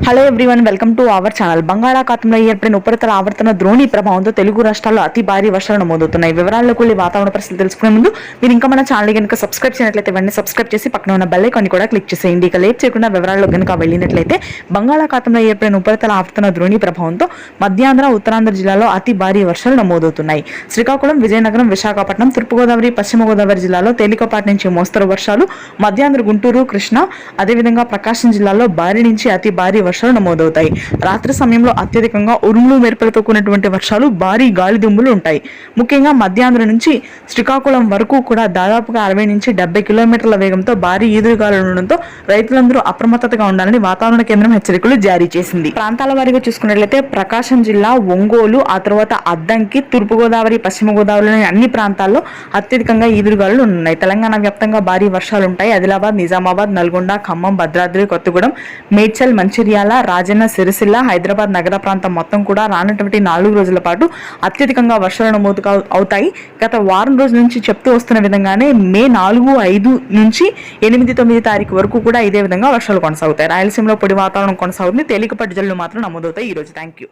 Hello everyone, welcome to our channel. బంగాళాఖాతంలో ఏర్పడిన ఉపరితల ఆవర్తన ద్రోణి ప్రభావంతో తెలుగు రాష్ట్రాల్లో అతి భారీ వర్షాలు నమోదవుతున్నాయి. వివరాల్లోకి వెళ్లి వాతావరణ పరిస్థితులు తెలుసుకునే ముందు మీరు ఇంకా మన ఛానల్ కనుక సబ్స్క్రైబ్ చేయనట్లయితే వెంటనే సబ్స్క్రైబ్ చేసి పక్కన ఉన్న బెల్ ఐకాన్ కూడా క్లిక్ చేసేయండి. ఇక లేట్ చేయకుండా వివరాల్లో కనుక వెళ్ళినట్లయితే బంగాళాఖాతంలో ఏర్పడిన ఉపరితల ఆవర్తన ద్రోణి ప్రభావంతో మధ్యాంధ్ర, ఉత్తరాంధ్ర జిల్లాలో అతి భారీ వర్షాలు నమోదవుతున్నాయి. శ్రీకాకుళం, విజయనగరం, విశాఖపట్నం, తూర్పుగోదావరి, పశ్చిమ గోదావరి జిల్లాలో తేలికపాటి నుంచి మోస్తరు వర్షాలు, మధ్యాంధ్ర, గుంటూరు, కృష్ణా, అదేవిధంగా ప్రకాశం జిల్లాలో భారీ నుంచి అతి భారీ వర్షాలు నమోదవుతాయి. రాత్రి సమయంలో అత్యధికంగా ఉరుములు మెరుపులతో కూడినటువంటి వర్షాలు, భారీ గాలి దుమ్ములు ఉంటాయి. ముఖ్యంగా మధ్యాంధ్ర నుంచి శ్రీకాకుళం వరకు కూడా దాదాపుగా 60 నుంచి 70 కిలోమీటర్ల వేగంతో భారీ ఈదురుగాలు ఉండడంతో రైతులందరూ అప్రమత్తతగా ఉండాలని వాతావరణ కేంద్రం హెచ్చరికలు జారీ చేసింది. ప్రాంతాల వారీగా చూసుకున్నట్లయితే ప్రకాశం జిల్లా, ఒంగోలు, ఆ తర్వాత అద్దంకి, తూర్పుగోదావరి, పశ్చిమ గోదావరిలోని అన్ని ప్రాంతాల్లో అత్యధికంగా ఈదురుగాలు ఉన్నాయి. తెలంగాణ వ్యాప్తంగా భారీ వర్షాలు ఉంటాయి. ఆదిలాబాద్, నిజామాబాద్, నల్గొండ, ఖమ్మం, భద్రాద్రి కొత్తగూడెం, మేడ్చల్, మంచిర్యాల, రాజన్న సిరిసిల్ల, హైదరాబాద్ నగర ప్రాంతం మొత్తం కూడా రానటువంటి 4 రోజుల పాటు అత్యధికంగా వర్షాలు నమోదు అవుతాయి. గత వారం రోజుల నుంచి చెప్తూ వస్తున్న విధంగానే మే 4, 5 నుంచి 8, 9 తారీఖు వరకు కూడా ఇదే విధంగా వర్షాలు కొనసాగుతాయి. రాయలసీమలో పొడి వాతావరణం కొనసాగుతుంది. తేలికపాటి జల్లులు మాత్రం నమోదవుతాయి ఈ రోజు. Thank you.